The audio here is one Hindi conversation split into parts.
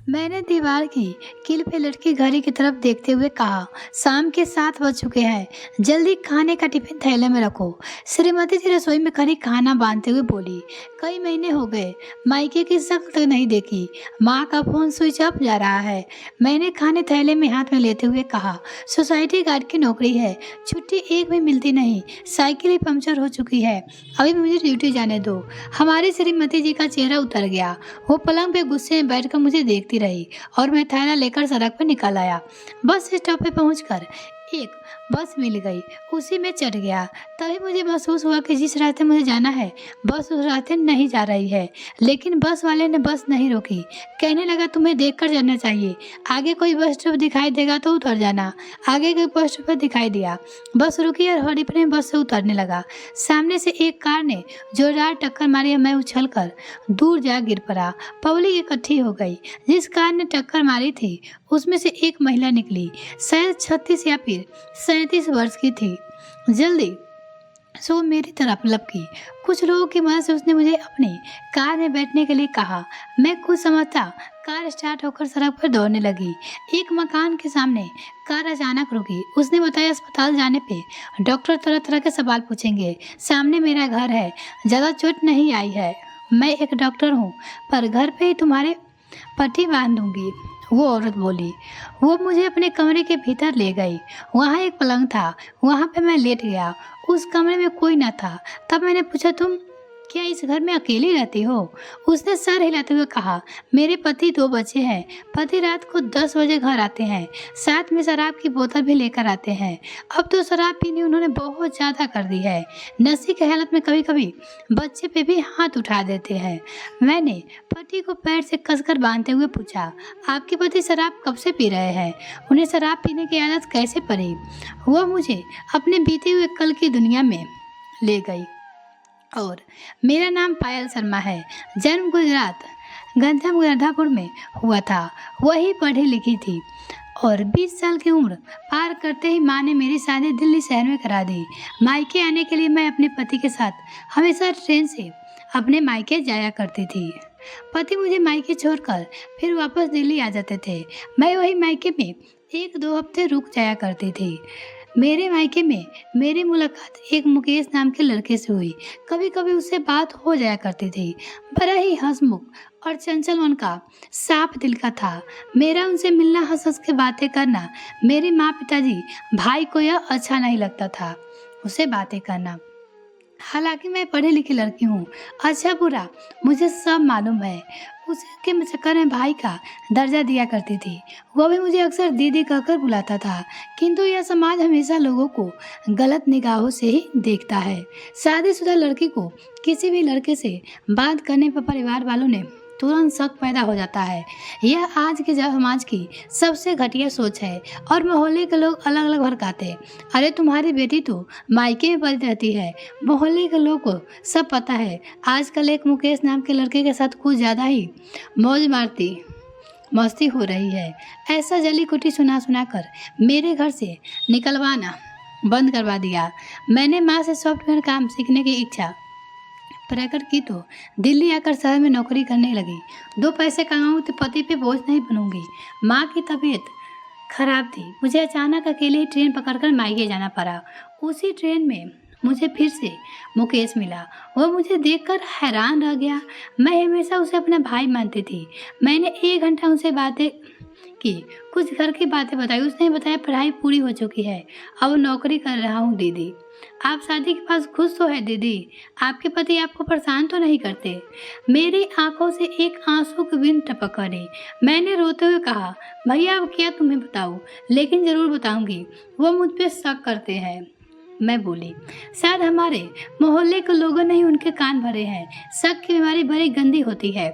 मैंने दीवार की कील पे लटकी घड़ी की तरफ देखते हुए कहा, शाम के 7 बज चुके हैं, जल्दी खाने का टिफिन थैले में रखो। श्रीमती जी रसोई में खड़ी खाना बांधते हुए बोली, कई महीने हो गए मायके की शक्ल तक नहीं देखी, माँ का फोन स्विच ऑफ जा रहा है। मैंने खाने थैले में हाथ में लेते हुए कहा, सोसाइटी गार्ड की नौकरी है, छुट्टी एक भी मिलती नहीं, साइकिल ही पंक्चर हो चुकी है, अभी मुझे ड्यूटी जाने दो। हमारी श्रीमती जी का चेहरा उतर गया। वो पलंग पे गुस्से में बैठकर मुझे देखती रही और मैं थैला लेकर सड़क पर निकल आया। बस स्टॉप पे पहुंचकर एक बस मिल गई, उसी में चढ़ गया। तभी मुझे महसूस हुआ कि जिस रास्ते मुझे जाना है बस उस रास्ते नहीं जा रही है। लेकिन बस वाले ने बस नहीं रोकी, कहने लगा तुम्हें देखकर जाना चाहिए, आगे कोई बस स्टॉप दिखाई देगा तो उतर जाना। आगे के बस स्टॉप पर दिखाई दिया, बस रुकी और हौड़ी पर बस से उतरने लगा। सामने से एक कार ने जोरदार टक्कर मारी, मैं उछलकर दूर जा गिर पड़ा। पब्लिक इकट्ठी हो गई। जिस कार ने टक्कर मारी थी उसमें से एक महिला निकली, शायद 36 या फिर 37 वर्ष की थी। जल्दी सो मेरी तरफ लपकी। कुछ लोगों की मदद से उसने मुझे अपनी कार में बैठने के लिए कहा। मैं कुछ समझता कार स्टार्ट होकर सड़क पर दौड़ने लगी। एक मकान के सामने कार अचानक रुकी। उसने बताया अस्पताल जाने पे डॉक्टर तरह तरह के सवाल पूछेंगे। सामने मेरा घर है, ज़्यादा चोट नहीं आई है, मैं एक डॉक्टर हूँ, पर घर पे ही तुम्हारे पट्टी बांध दूंगी, वो औरत बोली। वो मुझे अपने कमरे के भीतर ले गई। वहाँ एक पलंग था, वहाँ पे मैं लेट गया। उस कमरे में कोई न था। तब मैंने पूछा, तुम क्या इस घर में अकेली रहती हो? उसने सर हिलाते हुए कहा, मेरे पति 2 बच्चे हैं। पति रात को 10 बजे घर आते हैं, साथ में शराब की बोतल भी लेकर आते हैं। अब तो शराब पीनी उन्होंने बहुत ज़्यादा कर दी है। नशे की हालत में कभी कभी बच्चे पे भी हाथ उठा देते हैं। मैंने पति को पैर से कसकर बांधते हुए पूछा, आपके पति शराब कब से पी रहे हैं? उन्हें शराब पीने की आदत कैसे पड़ी? वह मुझे अपने बीते हुए कल की दुनिया में ले गई। और मेरा नाम पायल शर्मा है। जन्म गुजरात गंधम गंधापुर में हुआ था। वही पढ़ी लिखी थी और 20 साल की उम्र पार करते ही माँ ने मेरी शादी दिल्ली शहर में करा दी। मायके आने के लिए मैं अपने पति के साथ हमेशा ट्रेन से अपने मायके जाया करती थी। पति मुझे मायके छोड़कर फिर वापस दिल्ली आ जाते थे। मैं वही मायके में 1-2 हफ्ते रुक जाया करती थी। मेरे मायके में मेरी मुलाकात एक मुकेश नाम के लड़के से हुई। कभी कभी उससे बात हो जाया करती थी। बड़ा ही हंसमुख और चंचल मन का, साफ दिल का था। मेरा उनसे मिलना, हंस हंस के बातें करना, मेरे माँ पिताजी भाई को यह अच्छा नहीं लगता था उसे बातें करना। हालांकि मैं पढ़ी लिखी लड़की हूँ, अच्छा बुरा मुझे सब मालूम है। उसके चक्कर में भाई का दर्जा दिया करती थी। वह भी मुझे अक्सर दीदी कहकर बुलाता था। किंतु यह समाज हमेशा लोगों को गलत निगाहों से ही देखता है। शादीशुदा लड़की को किसी भी लड़के से बात करने पर परिवार वालों ने तुरंत शक पैदा हो जाता है। यह आज के समाज की सबसे घटिया सोच है और मोहल्ले के लोग अलग अलग भड़काते। अरे तुम्हारी बेटी तो मायके में पड़ी रहती है, मोहल्ले के लोग को सब पता है। आजकल एक मुकेश नाम के लड़के के साथ कुछ ज़्यादा ही मौज मस्ती हो रही है। ऐसा जली कुटी सुना सुना कर मेरे घर से निकलवाना बंद करवा दिया। मैंने माँ से सॉफ्टवेयर काम सीखने की इच्छा प्रकट की तो दिल्ली आकर शहर में नौकरी करने लगी। 2 पैसे कमाऊँ तो पति पे बोझ नहीं बनूंगी। माँ की तबीयत खराब थी। मुझे अचानक अकेले ही ट्रेन पकड़कर मायके जाना पड़ा। उसी ट्रेन में मुझे फिर से मुकेश मिला। वह मुझे देखकर हैरान रह गया। मैं हमेशा उसे अपना भाई मानती थी। मैंने 1 घंटा उनसे बातें की, कुछ घर की बातें बताई। उसने बताया पढ़ाई पूरी हो चुकी है, अब नौकरी कर रहा हूँ। दीदी आप शादी के पास खुश तो है? दीदी आपके पति आपको परेशान तो नहीं करते? मेरी आंखों से एक आंसू की बूंद टपक पड़ी। मैंने रोते हुए कहा, भैया अब क्या तुम्हें बताऊँ, लेकिन ज़रूर बताऊंगी। वो मुझ पर शक करते हैं। मैं बोली, शायद हमारे मोहल्ले के लोगों ने ही उनके कान भरे हैं। शक की बीमारी बड़ी गंदी होती है।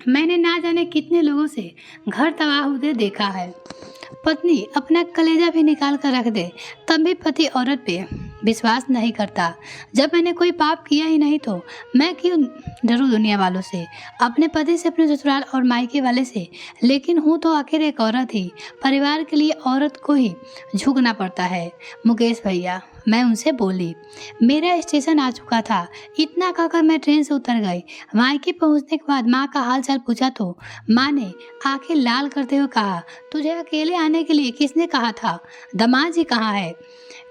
मैंने ना जाने कितने लोगों से घर तबाह होते देखा है। पत्नी अपना कलेजा भी निकाल कर रख दे, तब भी पति औरत पे विश्वास नहीं करता। जब मैंने कोई पाप किया ही नहीं तो मैं क्यों डरूं दुनिया वालों से, अपने पति से, अपने ससुराल और मायके वाले से। लेकिन हूँ तो आखिर एक औरत ही। परिवार के लिए औरत को ही झुकना पड़ता है। मुकेश भैया, मैं उनसे बोली। मेरा स्टेशन आ चुका था। इतना कहकर मैं ट्रेन से उतर गई। मायके पहुंचने के बाद माँ का हाल चाल पूछा तो माँ ने आंखें लाल करते हुए कहा, तुझे अकेले आने के लिए किसने कहा था? दामाद जी कहाँ है?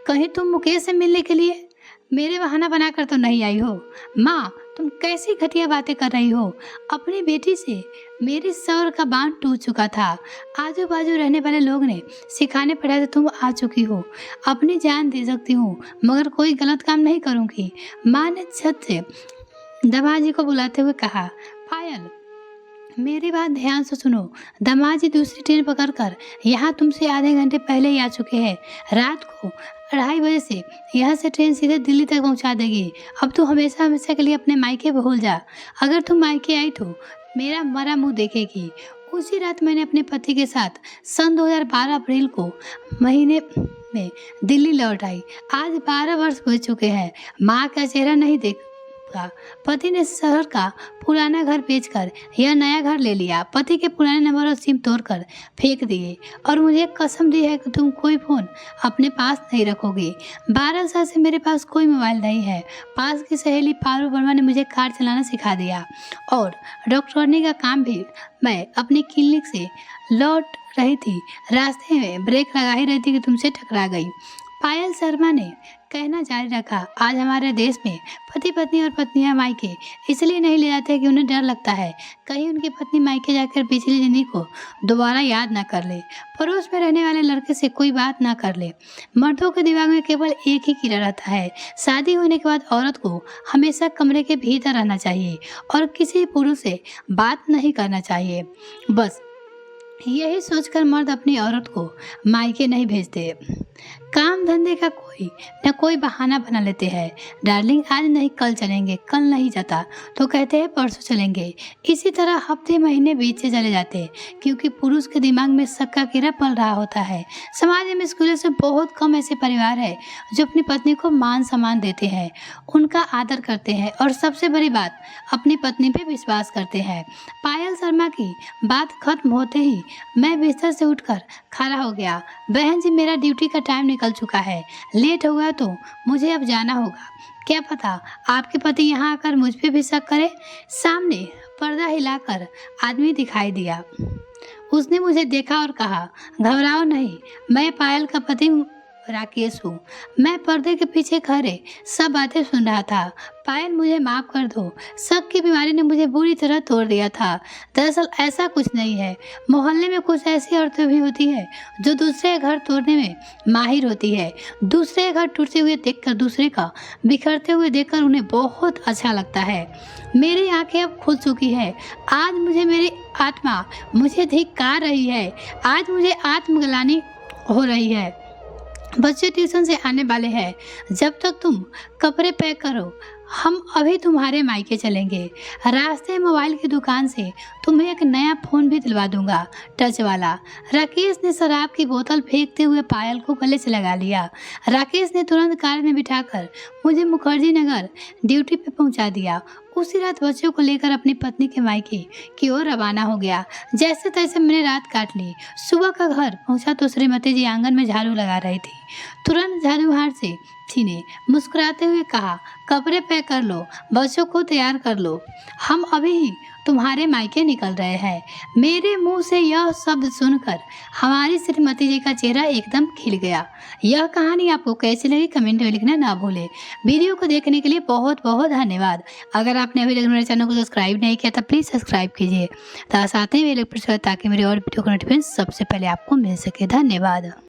कहीं तुम मुकेश से मिलने के लिए मेरे बहाना बनाकर तो नहीं आई हो? माँ, तुम कैसी घटिया बातें कर रही हो? अपनी बेटी से मेरे सर का बांध टूट चुका था। आजू बाजू रहने वाले लोग ने सिखाने पड़ा तो तुम आ चुकी हो। अपनी जान दे सकती हूँ मगर कोई गलत काम नहीं करूँगी। माँ ने छत से दामाद जी को बुलाते हुए कहा, पायल, मेरी बात ध्यान से सुनो। दामाद जी दूसरी ट्रेन पकड़कर यहाँ तुमसे आधे घंटे पहले ही आ चुके हैं। रात को 2:30 से यहाँ से ट्रेन सीधे दिल्ली तक पहुँचा देगी। अब तू हमेशा हमेशा के लिए अपने मायके भूल जा। अगर तुम मायके आई तो मेरा मरा मुंह देखेगी। उसी रात मैंने अपने पति के साथ सन 2012 अप्रैल को महीने में दिल्ली लौट आई। आज 12 वर्ष हो चुके हैं। माँ का चेहरा नहीं देख पति ने शहर का पुराना घर बेचकर यह नया घर ले लिया। पति के पुराने नंबर और सिम तोड़कर फेंक दिए और मुझे कसम दी है कि तुम कोई फोन अपने पास नहीं रखोगे। 12 साल से मेरे पास कोई मोबाइल नहीं है। पास की सहेली पारू वर्मा ने मुझे कार चलाना सिखा दिया और डॉक्टरनी का काम भी। मैं अपनी क्लिनिक से लौट रही थी, रास्ते में ब्रेक लगा ही रही थी कि तुमसे टकरा गई। पायल शर्मा ने कहना जारी रखा, आज हमारे देश में पति पत्नी और पत्नियां मायके इसलिए नहीं ले जाते कि उन्हें डर लगता है कहीं उनकी पत्नी मायके जाकर पिछली जिंदगी को दोबारा याद ना कर ले, पड़ोस में रहने वाले लड़के से कोई बात ना कर ले। मर्दों के दिमाग में केवल एक ही कीड़ा रहता है, शादी होने के बाद औरत को हमेशा कमरे के भीतर रहना चाहिए और किसी पुरुष से बात नहीं करना चाहिए। बस यही सोचकर मर्द अपनी औरत को मायके नहीं भेजते। काम धंधे का कोई बहाना बना लेते हैं। डार्लिंग, आज नहीं कल चलेंगे, कल नहीं जाता तो कहते हैं परसों चलेंगे। इसी तरह हफ्ते महीने बीतते चले जाते हैं क्योंकि पुरुष के दिमाग में शक का कीड़ा पल रहा होता है। समाज में स्कूलों से बहुत कम ऐसे परिवार है जो अपनी पत्नी को मान सम्मान देते हैं, उनका आदर करते हैं और सबसे बड़ी बात, अपनी पत्नी पे विश्वास करते हैं। पायल शर्मा की बात खत्म होते ही मैं बिस्तर से उठकर खड़ा हो गया। बहन जी, मेरा ड्यूटी का टाइम निकल चुका है, लेट हो गया तो मुझे अब जाना होगा। क्या पता आपके पति यहाँ आकर मुझ पे भी शक करे। सामने पर्दा हिलाकर आदमी दिखाई दिया। उसने मुझे देखा और कहा, घबराओ नहीं, मैं पायल का पति राकेश हूँ। मैं पर्दे के पीछे खड़े सब बातें सुन रहा था। पायल, मुझे माफ कर दो, शक की बीमारी ने मुझे बुरी तरह तोड़ दिया था। दरअसल ऐसा कुछ नहीं है। मोहल्ले में कुछ ऐसी औरतें भी होती है जो दूसरे घर तोड़ने में माहिर होती है। दूसरे घर टूटते हुए देखकर, दूसरे का बिखरते हुए देखकर उन्हें बहुत अच्छा लगता है। मेरी आंखें अब खुल चुकी है। आज मुझे मेरी आत्मा मुझे धिक्कार रही है। आज मुझे आत्मग्लानि हो रही है। बच्चे ट्यूशन से आने वाले हैं। जब तक तुम कपड़े पैक करो, हम अभी तुम्हारे मायके चलेंगे। रास्ते मोबाइल की दुकान से तुम्हें एक नया फ़ोन भी दिलवा दूंगा, टच वाला। राकेश ने शराब की बोतल फेंकते हुए पायल को गले से लगा लिया। राकेश ने तुरंत कार में बिठाकर मुझे मुखर्जी नगर ड्यूटी पे पहुंचा दिया। उसी रात बच्चों को लेकर अपनी पत्नी के मायके की ओर रवाना हो गया। जैसे तैसे मैंने रात काट ली। सुबह का घर पहुंचा तो श्रीमती जी आंगन में झाड़ू लगा रही थी। तुरंत झाड़ू हाथ से छीने मुस्कुराते हुए कहा, कपड़े पैक कर लो, बच्चों को तैयार कर लो, हम अभी ही तुम्हारे मायके निकल रहे हैं। मेरे मुंह से यह शब्द सुनकर हमारी श्रीमती जी का चेहरा एकदम खिल गया। यह कहानी आपको कैसी लगी कमेंट में लिखना ना भूले। वीडियो को देखने के लिए बहुत बहुत धन्यवाद। अगर आपने अभी तक मेरे चैनल को सब्सक्राइब नहीं किया तो प्लीज़ सब्सक्राइब कीजिए, साथ ही ताकि मेरे और वीडियो का नोटिफिकेशन सबसे पहले आपको मिल सके। धन्यवाद।